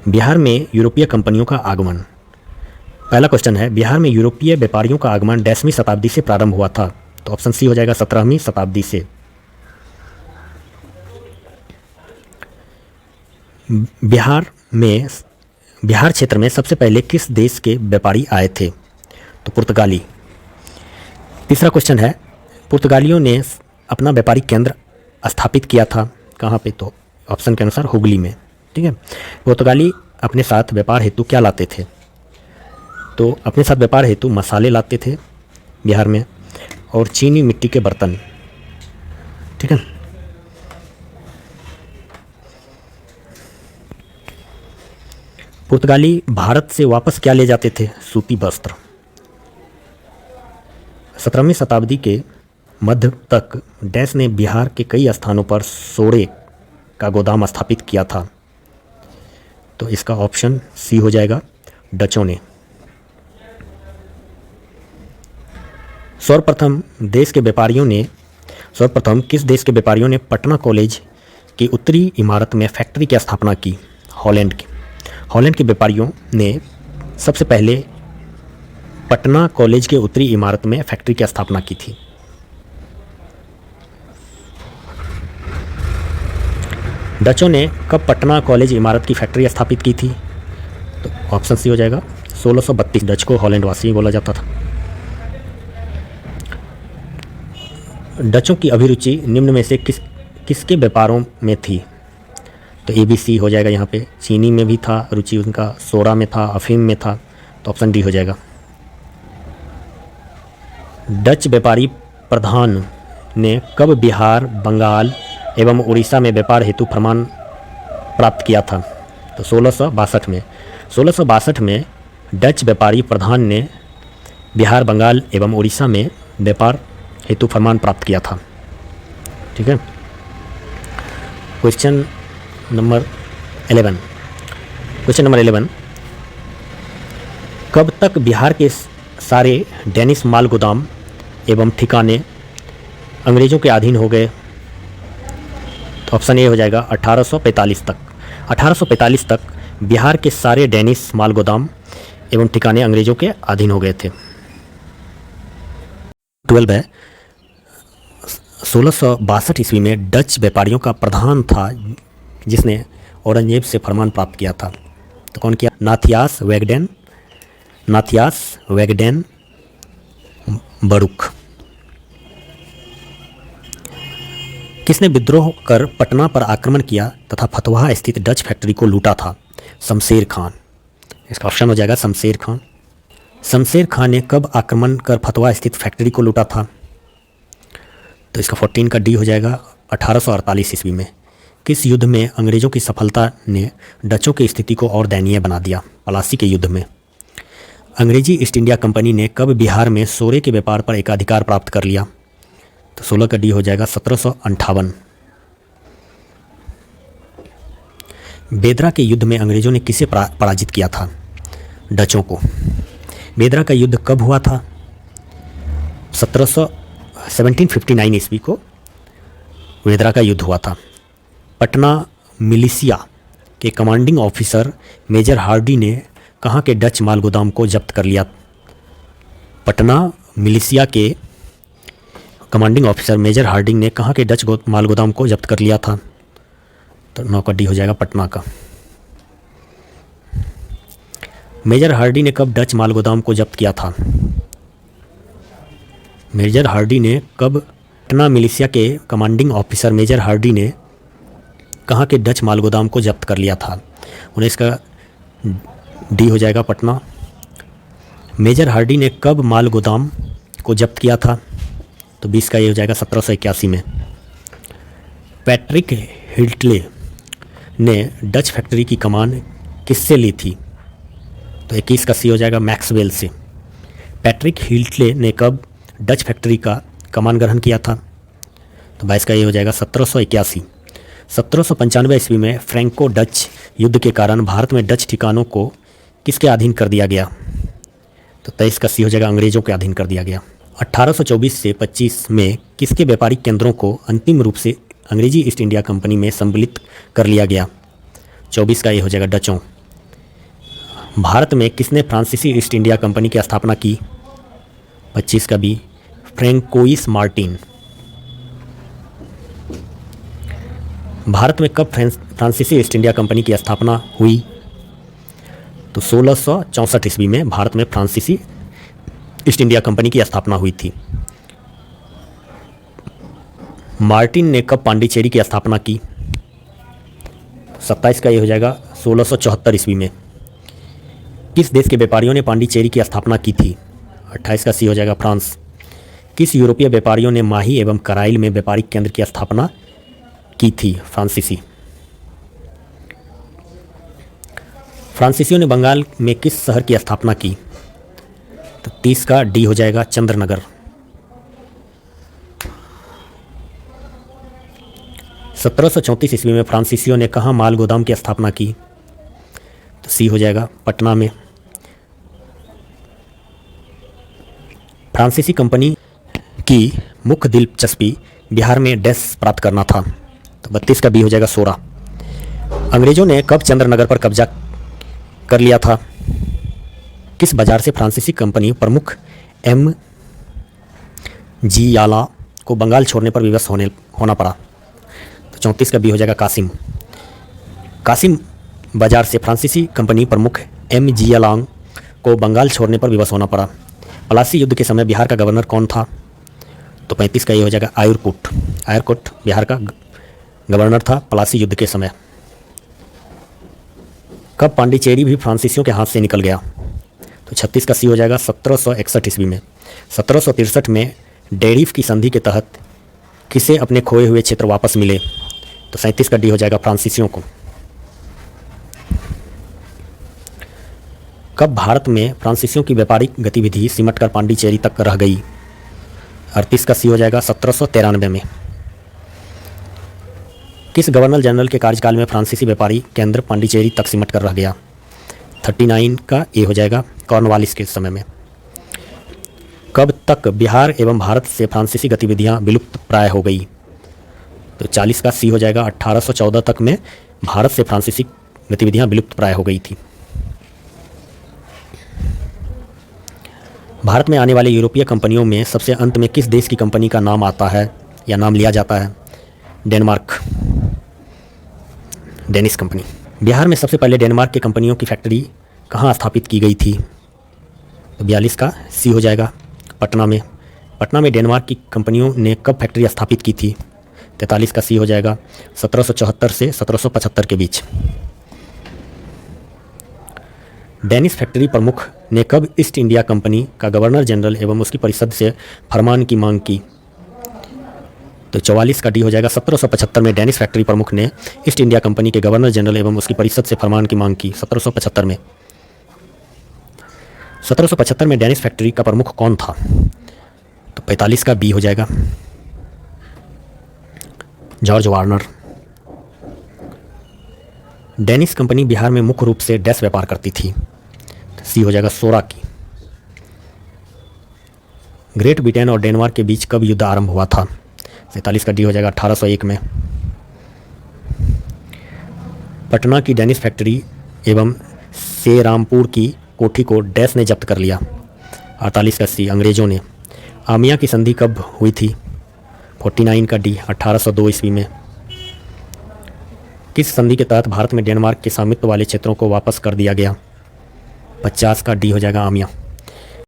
बिहार में यूरोपीय कंपनियों का आगमन। पहला क्वेश्चन है, बिहार में यूरोपीय व्यापारियों का आगमन 10वीं शताब्दी से प्रारंभ हुआ था। तो ऑप्शन सी हो जाएगा 17वीं शताब्दी से। बिहार क्षेत्र में सबसे पहले किस देश के व्यापारी आए थे? तो पुर्तगाली। तीसरा क्वेश्चन है, पुर्तगालियों ने अपना व्यापारिक केंद्र स्थापित किया था कहाँ पे? तो ऑप्शन के अनुसार हुगली में। ठीक है। पुर्तगाली अपने साथ व्यापार हेतु क्या लाते थे? तो अपने साथ व्यापार हेतु मसाले लाते थे बिहार में, और चीनी मिट्टी के बर्तन। ठीक है। पुर्तगाली भारत से वापस क्या ले जाते थे? सूती वस्त्र। 17वीं शताब्दी के मध्य तक डैश ने बिहार के कई स्थानों पर सोडे का गोदाम स्थापित किया था। तो इसका ऑप्शन सी हो जाएगा, डचों ने। सर्वप्रथम किस देश के व्यापारियों ने पटना कॉलेज की उत्तरी इमारत में फैक्ट्री की स्थापना की? हॉलैंड के व्यापारियों ने सबसे पहले पटना कॉलेज के उत्तरी इमारत में फैक्ट्री की स्थापना की थी। डचों ने कब पटना कॉलेज इमारत की फैक्ट्री स्थापित की थी? तो ऑप्शन सी हो जाएगा 1632। डच को हॉलैंड वासी बोला जाता था। डचों की अभिरुचि निम्न में से किसके व्यापारों में थी? तो ABC हो जाएगा यहाँ पे। चीनी में भी था रुचि उनका, सोडा में था, अफीम में था। तो ऑप्शन डी हो जाएगा। डच व्यापारी प्रधान ने कब बिहार, बंगाल एवं उड़ीसा में व्यापार हेतु फरमान प्राप्त किया था? तो 1662 में। 1662 में डच व्यापारी प्रधान ने बिहार, बंगाल एवं उड़ीसा में व्यापार हेतु फरमान प्राप्त किया था। ठीक है। Question number 11। कब तक बिहार के सारे डेनिश माल गोदाम एवं ठिकाने अंग्रेजों के अधीन हो गए? तो ऑप्शन ए हो जाएगा 1845 तक। 1845 तक बिहार के सारे डेनिश माल गोदाम एवं ठिकाने अंग्रेजों के अधीन हो गए थे। 12 है, 1662 ईस्वी में डच व्यापारियों का प्रधान था जिसने औरंगजेब से फरमान प्राप्त किया था। तो कौन किया? नाथियास वैगडेन बरुक। किसने विद्रोह कर पटना पर आक्रमण किया तथा फतवाहा स्थित डच फैक्ट्री को लूटा था? शमशेर खान। इसका ऑप्शन हो जाएगा शमशेर खान। शमशेर खान ने कब आक्रमण कर फतवाहा स्थित फैक्ट्री को लूटा था? तो इसका 14 का डी हो जाएगा 1848 ईस्वी में। किस युद्ध में अंग्रेजों की सफलता ने डचों की स्थिति को और दयनीय बना दिया? पलासी के युद्ध में। अंग्रेजी ईस्ट इंडिया कंपनी ने कब बिहार में सोरे के व्यापार पर एकाधिकार प्राप्त कर लिया? तो 16 का डी हो जाएगा 1758। बेदरा के युद्ध में अंग्रेजों ने किसे पराजित किया था? डचों को। बेदरा का युद्ध कब हुआ था? 1759 ईस्वी को बेदरा का युद्ध हुआ था। पटना मिलिशिया के कमांडिंग ऑफिसर मेजर हार्डी ने कहाँ के डच माल गोदाम को जब्त कर लिया? पटना मिलिशिया के कमांडिंग ऑफिसर मेजर हार्डिंग ने कहाँ के डच माल गोदाम को जब्त कर लिया था? तो 9 का डी हो जाएगा पटना का। मेजर हार्डी ने कब डच माल गोदाम को जब्त किया था? मेजर हार्डी ने कब पटना मिलिशिया के कमांडिंग ऑफिसर मेजर हार्डी ने कहाँ के डच माल गोदाम को जब्त कर लिया था? 19 का डी हो जाएगा पटना। मेजर हार्डी ने कब माल गोदाम को जब्त किया था? तो 20 का ये हो जाएगा 1781 में। पैट्रिक हिल्टले ने डच फैक्ट्री की कमान किससे ली थी? तो 21 का सी हो जाएगा मैक्सवेल से। पैट्रिक हिल्टले ने कब डच फैक्ट्री का कमान ग्रहण किया था? तो 22 का ये हो जाएगा 1781। 1795 ईस्वी में फ्रैंको डच युद्ध के कारण भारत में डच ठिकानों को किसके अधीन कर दिया गया? तो 23 का सी हो जाएगा अंग्रेजों के अधीन कर दिया गया। 1824 से 25 में किसके व्यापारिक केंद्रों को अंतिम रूप से अंग्रेजी ईस्ट इंडिया कंपनी में सम्मिलित कर लिया गया? 24 का ये हो जाएगा डचों। भारत में किसने फ्रांसीसी ईस्ट इंडिया कंपनी की स्थापना की? 25 का बी, फ्रैंकोइस मार्टिन। भारत में कब फ्रांसीसी ईस्ट इंडिया कंपनी की स्थापना हुई? तो 1664 ईस्वी में भारत में फ्रांसीसी ईस्ट इंडिया कंपनी की स्थापना हुई थी। मार्टिन ने कब पांडिचेरी की स्थापना की? 27 का ये हो जाएगा 1674 ईस्वी में। किस देश के व्यापारियों ने पांडिचेरी की स्थापना की थी? 28 का सी हो जाएगा फ्रांस। किस यूरोपीय व्यापारियों ने माही एवं कराइल में व्यापारिक केंद्र की स्थापना की थी? फ्रांसीसी। फ्रांसीसियों ने बंगाल में किस शहर की स्थापना की? तो 30 का डी हो जाएगा चंद्रनगर। 1734 ईस्वी में फ्रांसीसियों ने कहाँ माल गोदाम की स्थापना की? तो सी हो जाएगा पटना में। फ्रांसीसी कंपनी की मुख्य दिलचस्पी बिहार में डैश प्राप्त करना था। तो 32 का बी हो जाएगा सोरा। अंग्रेजों ने कब चंद्रनगर पर कब्जा कर लिया था? किस बाजार से फ्रांसीसी कंपनी प्रमुख एम जी याला को बंगाल छोड़ने पर विवश होना पड़ा? तो 34 का बी हो जाएगा कासिम बाजार से फ्रांसीसी कंपनी प्रमुख एम जी यालांग को बंगाल छोड़ने पर विवश होना पड़ा। पलासी युद्ध के समय बिहार का गवर्नर कौन था? तो 35 का ये हो जाएगा आयरकुट बिहार का गवर्नर था पलासी युद्ध के समय। कब पांडिचेरी भी फ्रांसीसियों के हाथ से निकल गया? तो 36 का सी हो जाएगा 1761 ईस्वी में। 1763 में डेरिफ की संधि के तहत किसे अपने खोए हुए क्षेत्र वापस मिले? तो 37 का डी हो जाएगा फ्रांसीसियों को। कब भारत में फ्रांसीसियों की व्यापारिक गतिविधि सिमटकर पांडिचेरी तक रह गई? 38 का सी हो जाएगा 1793 में। किस गवर्नर जनरल के कार्यकाल में फ्रांसीसी व्यापारी केंद्र पांडिचेरी तक सिमट कर रह गया? 39 का ए हो जाएगा कॉर्नवालिस के समय में। कब तक बिहार एवं भारत से फ्रांसीसी गतिविधियां विलुप्त प्राय हो गई? तो 40 का सी हो जाएगा 1814 तक में भारत से फ्रांसीसी गतिविधियां विलुप्त प्राय हो गई थी। भारत में आने वाले यूरोपीय कंपनियों में सबसे अंत में किस देश की कंपनी का नाम आता है या नाम लिया जाता है? Denmark, Danish company. बिहार में सबसे पहले डेनमार्क की कंपनियों की फैक्ट्री कहाँ स्थापित की गई थी? तो 42 का सी हो जाएगा पटना में। पटना में डेनमार्क की कंपनियों ने कब फैक्ट्री स्थापित की थी? 43 का सी हो जाएगा 1774 से 1775 के बीच। डेनिश फैक्ट्री प्रमुख ने कब ईस्ट इंडिया कंपनी का गवर्नर जनरल एवं उसकी परिषद से फरमान की मांग की? तो 44 का डी हो जाएगा 1775 में डेनिश फैक्ट्री प्रमुख ने ईस्ट इंडिया कंपनी के गवर्नर जनरल एवं उसकी परिषद से फरमान की मांग की। 1775 में 1775 में डेनिश फैक्ट्री का प्रमुख कौन था? तो 45 का बी हो जाएगा George Warner. Danish company Bihar में मुख्य रूप से डैश व्यापार करती थी। तो सी हो जाएगा सोरा की। ग्रेट ब्रिटेन और डेनमार्क के बीच कब युद्ध आरंभ हुआ था? 47 का डी हो जाएगा 1801 में। पटना की डेनिश फैक्ट्री एवं सेरामपुर की कोठी को डैश ने जब्त कर लिया। 48 का सी अंग्रेजों ने। आमिया की संधि कब हुई थी? 49 का डी 1802 ईस्वी में। किस संधि के तहत भारत में डेनमार्क के स्वामित्व वाले क्षेत्रों को वापस कर दिया गया? 50 का डी हो जाएगा आमिया।